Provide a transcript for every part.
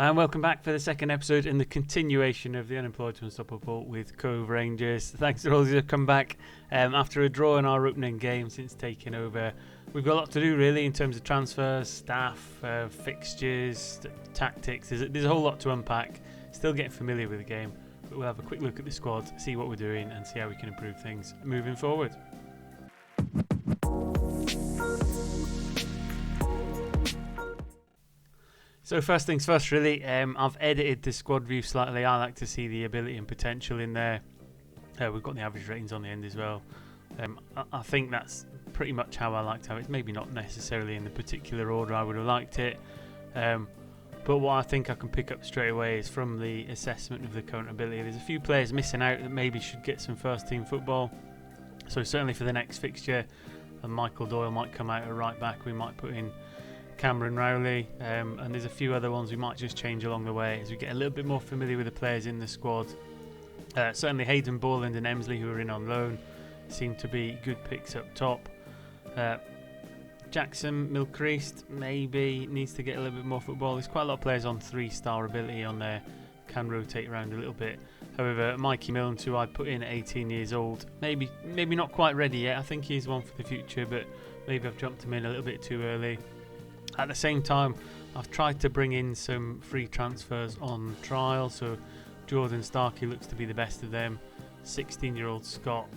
And welcome back for the second episode in the continuation of the Unemployed to Unstoppable with Cove Rangers. Thanks to all of you who have come back after a draw in our opening game since taking over. We've got a lot to do really in terms of transfers, staff, fixtures, tactics. There's a whole lot to unpack. Still getting familiar with the game, but we'll have a quick look at the squad, see what we're doing and see how we can improve things moving forward. So first things first really, I've edited the squad view slightly. I like to see the ability and potential in there. We've got the average ratings on the end as well. I think that's pretty much how I like to have it. It's maybe not necessarily in the particular order I would have liked it. But what I think I can pick up straight away is from the assessment of the current ability. There's a few players missing out that maybe should get some first team football. So certainly for the next fixture, Michael Doyle might come out at right back. We might put in Cameron Rowley, and there's a few other ones we might just change along the way as we get a little bit more familiar with the players in the squad. Certainly Hayden Borland and Emsley, who are in on loan, seem to be good picks up top. Jackson Milcreast maybe needs to get a little bit more football. There's quite a lot of players on 3-star ability on there, can rotate around a little bit. However, Mikey Milnes, who I'd put in at 18 years old, maybe not quite ready yet. I think he's one for the future, but maybe I've jumped him in a little bit too early. At the same time, I've tried to bring in some free transfers on trial, so Jordan Starkey looks to be the best of them. 16-year-old Scott,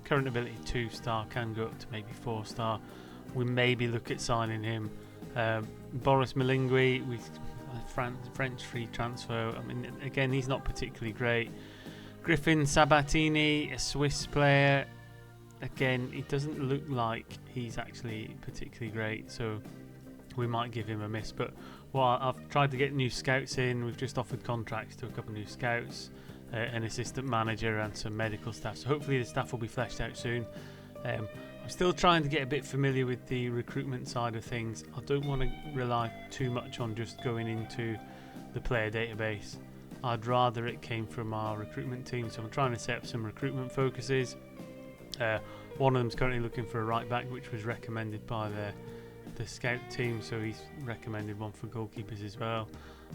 current ability 2-star, can go up to maybe 4-star. We maybe look at signing him. Boris Malingui, with French free transfer. I mean, again, he's not particularly great. Griffin Sabatini, a Swiss player. Again, it doesn't look like he's actually particularly great, so we might give him a miss. But I've tried to get new scouts in. We've just offered contracts to a couple of new scouts, an assistant manager and some medical staff, so hopefully the staff will be fleshed out soon. I'm still trying to get a bit familiar with the recruitment side of things. I don't want to rely too much on just going into the player database. I'd rather it came from our recruitment team, so I'm trying to set up some recruitment focuses. One of them's currently looking for a right back, which was recommended by the scout team, so he's recommended one for goalkeepers as well.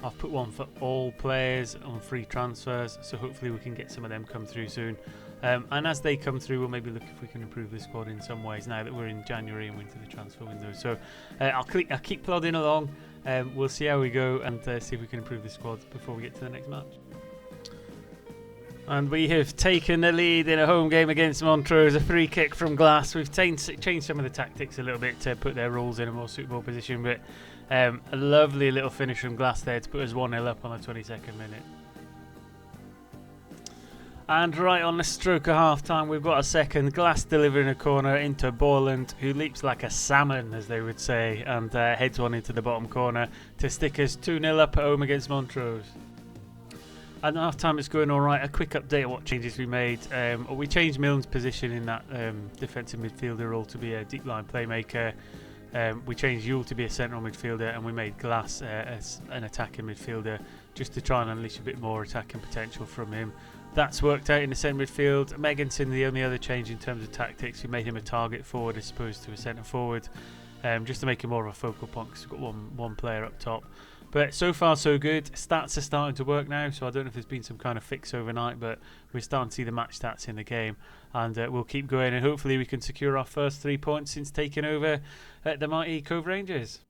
I've put one for all players on free transfers, so hopefully we can get some of them come through soon. And as they come through, we'll maybe look if we can improve the squad in some ways now that we're in January and we're into the transfer window. So I'll keep plodding along. We'll see how we go and see if we can improve the squad before we get to the next match. And we have taken the lead in a home game against Montrose, a free kick from Glass. We've changed some of the tactics a little bit to put their roles in a more suitable position, but a lovely little finish from Glass there to put us 1-0 up on the 22nd minute. And right on the stroke of half-time, we've got a second. Glass delivering a corner into Borland, who leaps like a salmon, as they would say, and heads one into the bottom corner to stick us 2-0 up at home against Montrose. At half time it's going alright. A quick update on what changes we made. We changed Milne's position in that defensive midfielder role to be a deep line playmaker. We changed Yule to be a central midfielder, and we made Glass as an attacking midfielder just to try and unleash a bit more attacking potential from him. That's worked out in the centre midfield. Megginson, the only other change in terms of tactics, we made him a target forward as opposed to a centre forward, just to make him more of a focal point because we've got one player up top. But so far so good. Stats are starting to work now, so I don't know if there's been some kind of fix overnight, but we're starting to see the match stats in the game, and we'll keep going, and hopefully we can secure our first 3 points since taking over at the mighty Cove Rangers.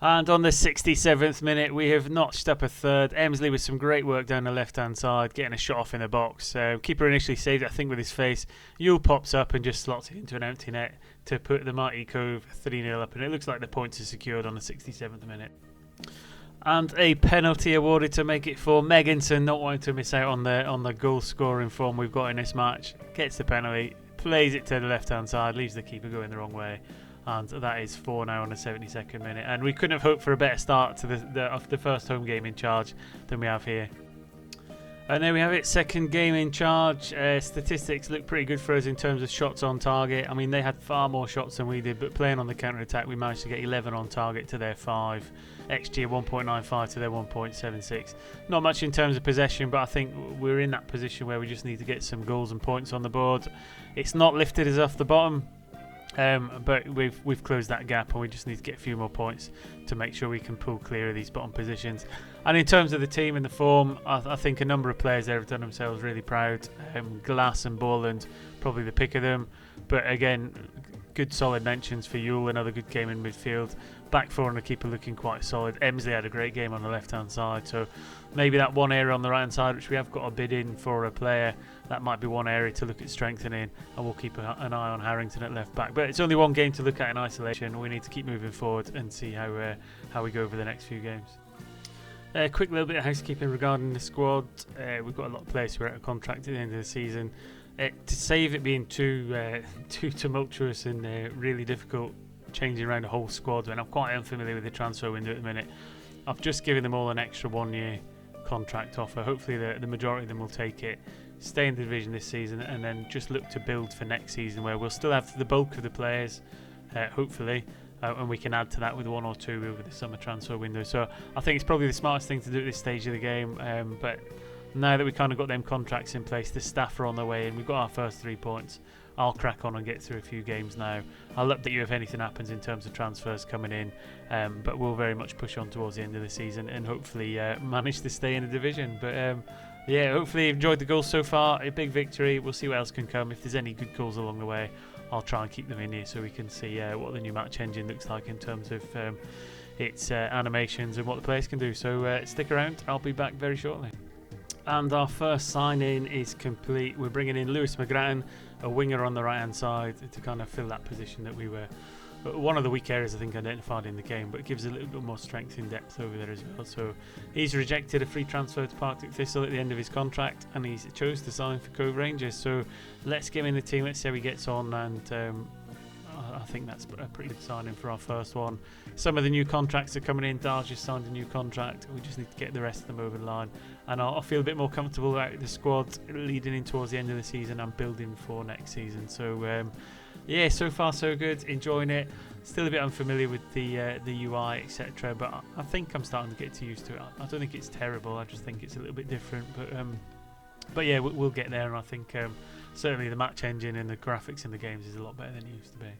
And on the 67th minute, we have notched up a third. Emsley with some great work down the left-hand side, getting a shot off in the box. Keeper initially saved it, I think, with his face. Yule pops up and just slots it into an empty net to put the mighty Cove 3-0 up, and it looks like the points are secured on the 67th minute. And a penalty awarded to make it 4. Megginson, not wanting to miss out on the goal scoring form we've got in this match, gets the penalty, plays it to the left hand side, leaves the keeper going the wrong way, and that is 4 now on the 72nd minute. And we couldn't have hoped for a better start to the first home game in charge than we have here. And there we have it, second game in charge. Statistics look pretty good for us in terms of shots on target. I mean, they had far more shots than we did, but playing on the counter-attack, we managed to get 11 on target to their 5. XG 1.95 to their 1.76. Not much in terms of possession, but I think we're in that position where we just need to get some goals and points on the board. It's not lifted us off the bottom. But we've closed that gap, and we just need to get a few more points to make sure we can pull clear of these bottom positions. And in terms of the team and the form, I think a number of players there have done themselves really proud. Glass and Borland, probably the pick of them. But again, good solid mentions for Yule, another good game in midfield. Back four and the keeper looking quite solid. Emsley had a great game on the left-hand side, so maybe that one area on the right-hand side, which we have got a bid in for a player, that might be one area to look at strengthening, and we'll keep an eye on Harrington at left-back. But it's only one game to look at in isolation. We need to keep moving forward and see how we go over the next few games. Quick little bit of housekeeping regarding the squad. We've got a lot of players who are out of contract at the end of the season. To save it being too tumultuous and really difficult changing around the whole squad, and I'm quite unfamiliar with the transfer window at the minute, I've just given them all an extra 1 year contract offer. Hopefully the majority of them will take it, stay in the division this season, and then just look to build for next season, where we'll still have the bulk of the players, hopefully, and we can add to that with one or two over the summer transfer window. So I think it's probably the smartest thing to do at this stage of the game, but now that we kind of got them contracts in place, the staff are on their way and we've got our first 3 points, I'll crack on and get through a few games now. I'll update you if anything happens in terms of transfers coming in, but we'll very much push on towards the end of the season and hopefully manage to stay in the division. But yeah, hopefully you've enjoyed the goals so far. A big victory. We'll see what else can come. If there's any good goals along the way, I'll try and keep them in here so we can see what the new match engine looks like in terms of its animations and what the players can do. So stick around. I'll be back very shortly. And our first sign-in is complete. We're bringing in Lewis McGrattan, a winger on the right-hand side, to kind of fill that position that we were one of the weak areas I think identified in the game, but it gives a little bit more strength in depth over there as well. So he's rejected a free transfer to Partick Thistle at the end of his contract, and he's chose to sign for Cove Rangers. So let's get him in the team, let's see how he gets on, and I think that's a pretty good signing for our first one. Some of the new contracts are coming in. Dar's just signed a new contract. We just need to get the rest of them over the line, and I'll feel a bit more comfortable about the squad leading in towards the end of the season and building for next season. So yeah, so far so good, enjoying it. Still a bit unfamiliar with the UI, etc., but I think I'm starting to get used to it. I don't think it's terrible, I just think it's a little bit different, but yeah, we'll get there, and I think certainly the match engine and the graphics in the games is a lot better than it used to be.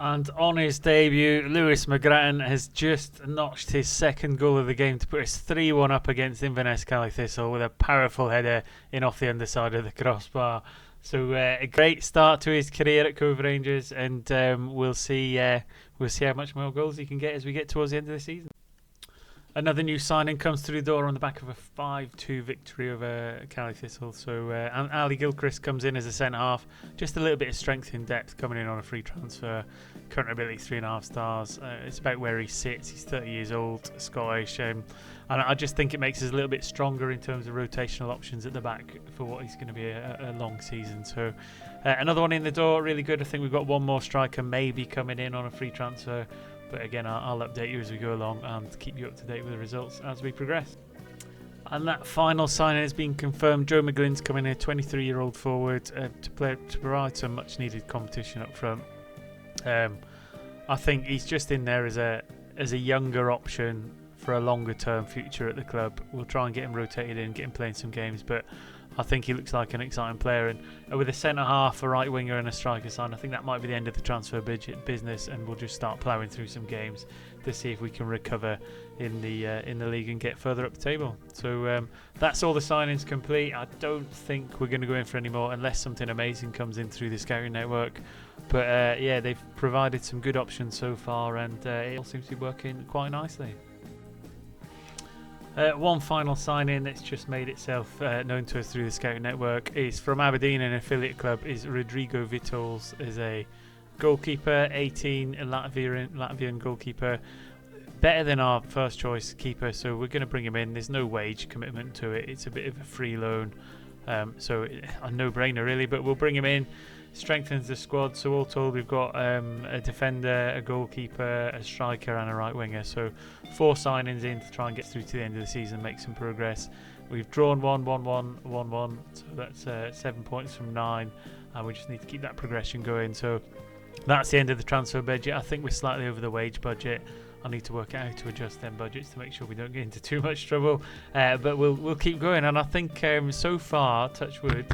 And on his debut, Lewis McGrattan has just notched his second goal of the game to put us 3-1 up against Inverness Cally Thistle with a powerful header in off the underside of the crossbar. So a great start to his career at Cove Rangers, and we'll see how much more goals he can get as we get towards the end of the season. Another new signing comes through the door on the back of a 5-2 victory over Cally Thistle. So Ali Gilchrist comes in as a centre half. Just a little bit of strength in depth coming in on a free transfer. Current ability 3.5 stars. It's about where he sits. He's 30 years old, Scottish. And I just think it makes us a little bit stronger in terms of rotational options at the back for what is going to be a long season. So another one in the door, really good. I think we've got one more striker maybe coming in on a free transfer. But again, I'll update you as we go along and keep you up to date with the results as we progress. And that final signing has been confirmed. Joe McGlynn's coming in, a 23-year-old forward, to provide some much-needed competition up front. I think he's just in there as a younger option for a longer-term future at the club. We'll try and get him rotated in, get him playing some games, but I think he looks like an exciting player, and with a centre half, a right winger, and a striker sign, I think that might be the end of the transfer business, and we'll just start ploughing through some games to see if we can recover in the league and get further up the table. So that's all the signings complete. I don't think we're going to go in for any more unless something amazing comes in through the scouting network. But yeah, they've provided some good options so far, and it all seems to be working quite nicely. One final sign-in that's just made itself known to us through the scouting network is from Aberdeen, an affiliate club, is Rodrigo Vitols, is a goalkeeper, 18, a Latvian goalkeeper, better than our first choice keeper, so we're going to bring him in. There's no wage commitment to it, it's a bit of a free loan, so a no-brainer really, but we'll bring him in. Strengthens the squad, so all told we've got a defender, a goalkeeper, a striker and a right winger, so 4 signings in to try and get through to the end of the season, make some progress. We've drawn 1-1-1-1-1, so that's 7 points from 9, and we just need to keep that progression going. So that's the end of the transfer budget. I think we're slightly over the wage budget. I need to work out how to adjust them budgets to make sure we don't get into too much trouble, but we'll keep going. And I think so far, touch wood,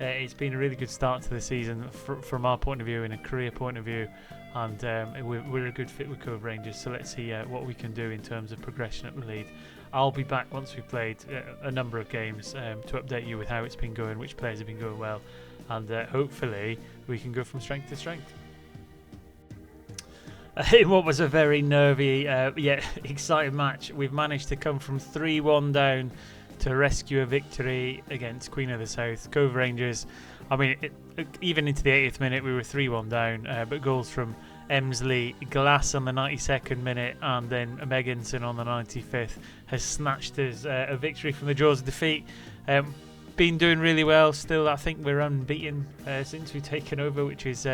it's been a really good start to the season from our point of view, in a career point of view, and we're a good fit with Cove Rangers. So let's see what we can do in terms of progression up the lead. I'll be back once we've played a number of games to update you with how it's been going, which players have been going well, and hopefully we can go from strength to strength. In what was a very nervy yet exciting match, we've managed to come from 3-1 down to rescue a victory against Queen of the South, Cove Rangers. I mean, even into the 80th minute we were 3-1 down, but goals from Emsley, Glass on the 92nd minute, and then Megginson on the 95th has snatched us a victory from the jaws of defeat. Been doing really well still. I think we're unbeaten since we've taken over, which is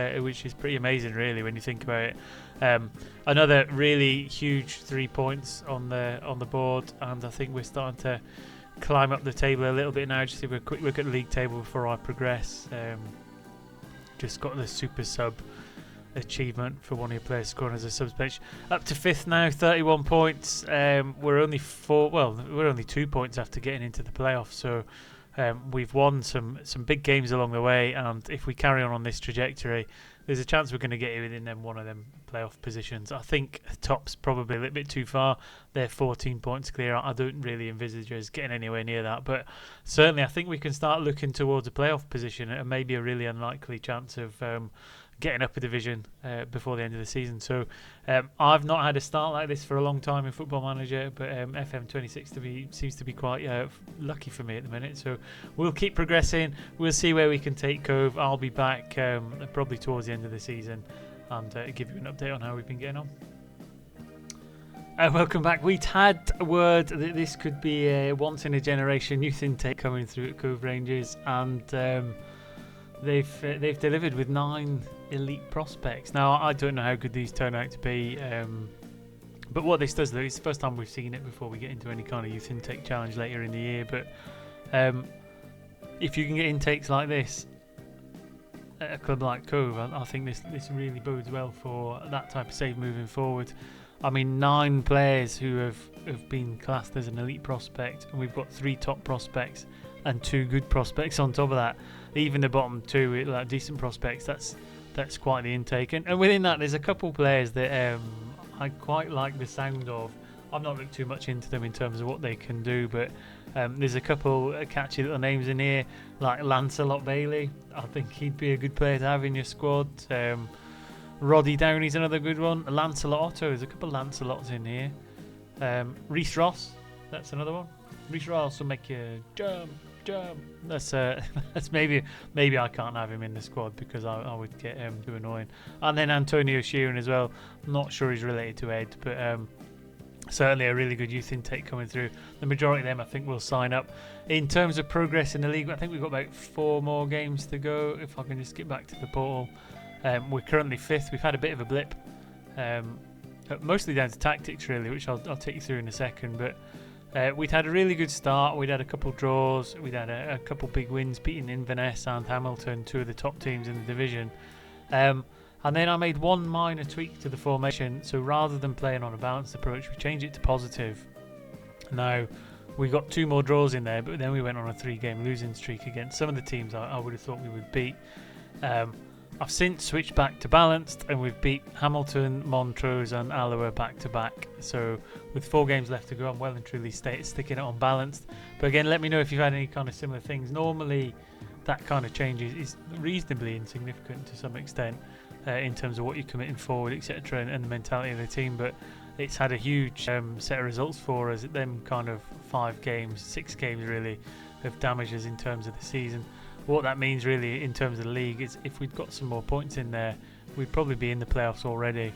pretty amazing, really, when you think about it. Another really huge 3 points on the board, and I think we're starting to climb up the table a little bit now. Just have a quick look at the league table before I progress. Just got the super sub achievement for one of your players scoring as a subs bench. Up to 5th now, 31 points. We're only 2 points after getting into the playoffs, so we've won some big games along the way, and if we carry on this trajectory, there's a chance we're going to get within one of them playoff positions. I think top's probably a little bit too far. They're 14 points clear. I don't really envisage us getting anywhere near that, but certainly I think we can start looking towards a playoff position, and maybe a really unlikely chance of getting up a division before the end of the season. So I've not had a start like this for a long time in Football Manager, but FM26 seems to be quite lucky for me at the minute. So we'll keep progressing. We'll see where we can take Cove. I'll be back probably towards the end of the season and give you an update on how we've been getting on. Welcome back. We'd had word that this could be a once in a generation youth intake coming through at Cove Rangers, and they've delivered with 9 elite prospects. Now I don't know how good these turn out to be, but what this does, though, it's the first time we've seen it before we get into any kind of youth intake challenge later in the year. But if you can get intakes like this at a club like Cove, I think this really bodes well for that type of save moving forward. I mean, 9 players who have been classed as an elite prospect, and we've got 3 top prospects and 2 good prospects on top of that. Even the bottom 2 like decent prospects, that's quite the intake. And within that, there's a couple players that I quite like the sound of. I've not looked too much into them in terms of what they can do, but there's a couple catchy little names in here, like Lancelot Bailey. I think he'd be a good player to have in your squad. Roddy Downey's another good one. Lancelot Otto, there's a couple of Lancelots in here. Reece Ross, that's another one. Reece Ross will make you jump. That's maybe I can't have him in the squad because I would get too annoying. And then Antonio Sheeran as well. Not sure he's related to Ed, but certainly a really good youth intake coming through. The majority of them I think will sign up. In terms of progress in the league, I think we've got about 4 more games to go. If I can just get back to the portal, we're currently 5th. We've had a bit of a blip, mostly down to tactics really, which I'll take you through in a second, but we'd had a really good start. We'd had a couple draws. We'd had a couple big wins, beating Inverness and Hamilton, 2 of the top teams in the division. And then I made one minor tweak to the formation. So rather than playing on a balanced approach, we changed it to positive. Now, we got 2 more draws in there, but then we went on a 3-game losing streak against some of the teams I would have thought we would beat. I've since switched back to balanced, and we've beat Hamilton, Montrose and Alloa back to back. So with 4 games left to go, I'm well and truly sticking it on balanced. But again, let me know if you've had any kind of similar things. Normally that kind of change is reasonably insignificant to some extent in terms of what you're committing forward, etc., and the mentality of the team, but it's had a huge set of results for us. Them kind of 5 games, 6 games really, have damaged us in terms of the season. What that means really in terms of the league is if we'd got some more points in there, we'd probably be in the playoffs already.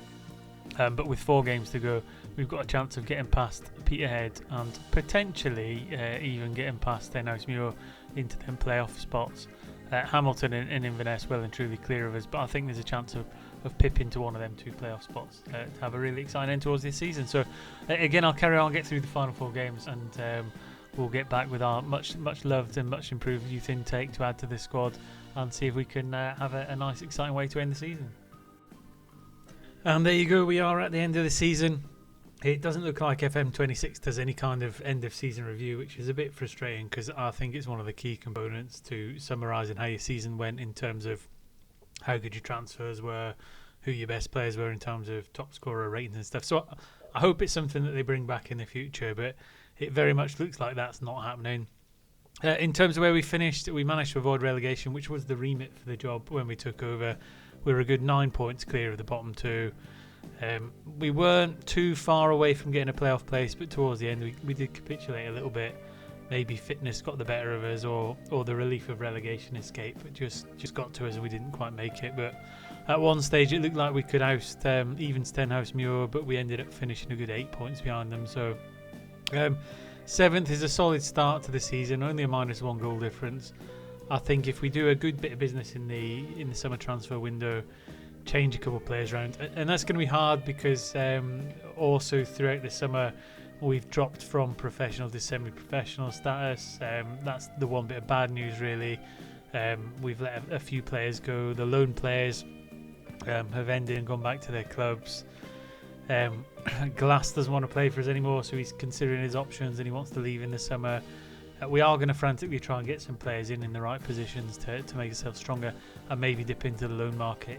But with 4 games to go, we've got a chance of getting past Peterhead and potentially even getting past Denhousemuir into them playoff spots. Hamilton and Inverness well and truly clear of us, but I think there's a chance of pipping to one of them 2 playoff spots to have a really exciting end towards this season. So again, I'll carry on, get through the final 4 games, and we'll get back with our much loved and much improved youth intake to add to this squad and see if we can have a nice exciting way to end the season. And there you go, we are at the end of the season. It doesn't look like FM26 does any kind of end of season review, which is a bit frustrating because I think it's one of the key components to summarising how your season went in terms of how good your transfers were, who your best players were in terms of top scorer ratings and stuff. So I hope it's something that they bring back in the future, but it very much looks like that's not happening. In terms of where we finished, we managed to avoid relegation, which was the remit for the job when we took over. We were a good 9 points clear of the bottom two. We weren't too far away from getting a playoff place, but towards the end we did capitulate a little bit. Maybe fitness got the better of us, or the relief of relegation escape, but just got to us and we didn't quite make it. But at one stage it looked like we could oust even Stenhouse Muir, but we ended up finishing a good 8 points behind them. So 7th is a solid start to the season, only a -1 goal difference. I think if we do a good bit of business in the summer transfer window, change a couple of players around, and that's going to be hard because also throughout the summer we've dropped from professional to semi-professional status. That's the one bit of bad news really. We've let a few players go. The loan players have ended and gone back to their clubs. Glass doesn't want to play for us anymore, so he's considering his options and he wants to leave in the summer. We are going to frantically try and get some players in the right positions to make ourselves stronger, and maybe dip into the loan market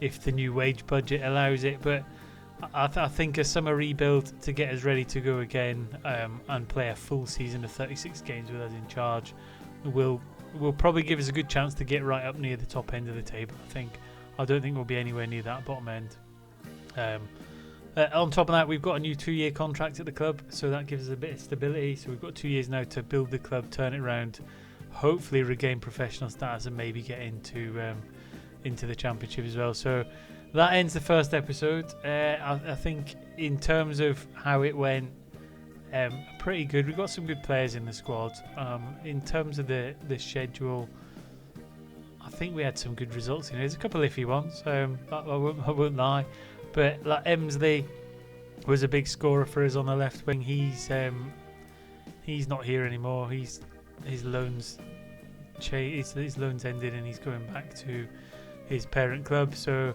if the new wage budget allows it. But I think a summer rebuild to get us ready to go again and play a full season of 36 games with us in charge will probably give us a good chance to get right up near the top end of the table. I don't think we'll be anywhere near that bottom end. On top of that, we've got a new 2-year contract at the club, so that gives us a bit of stability. So we've got 2 years now to build the club, turn it around, hopefully regain professional status, and maybe get into the championship as well. So that ends the first episode. I think in terms of how it went, pretty good. We've got some good players in the squad. In terms of the schedule, I think we had some good results. There's a couple of iffy ones. I won't lie. But like Emsley was a big scorer for us on the left wing. He's not here anymore. His loans ended and he's going back to his parent club. So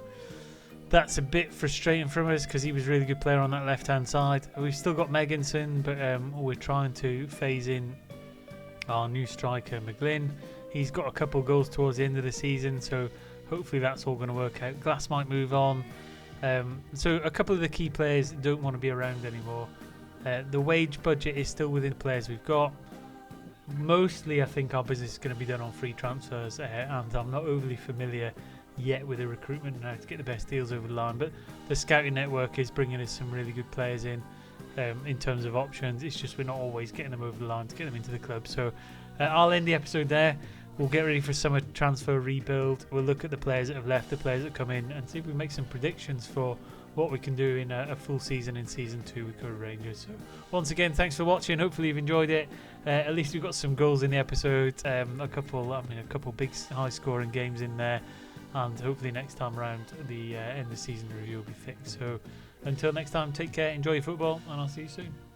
that's a bit frustrating from us because he was a really good player on that left hand side. We've still got Megginson, but we're trying to phase in our new striker McGlynn. He's got a couple goals towards the end of the season, so hopefully that's all going to work out. Glass might move on. So a couple of the key players don't want to be around anymore. The wage budget is still within the players we've got. Mostly I think our business is going to be done on free transfers, and I'm not overly familiar yet with the recruitment and how to get the best deals over the line, but the scouting network is bringing us some really good players in terms of options. It's just we're not always getting them over the line to get them into the club. So I'll end the episode there. We'll get ready for summer transfer rebuild. We'll look at the players that have left, the players that come in, and see if we make some predictions for what we can do in a full season in season 2 with Curry Rangers. So once again, thanks for watching. Hopefully you've enjoyed it. At least we've got some goals in the episode. A couple big high-scoring games in there, and hopefully next time around the end of season review will be fixed. So until next time, take care, enjoy your football, and I'll see you soon.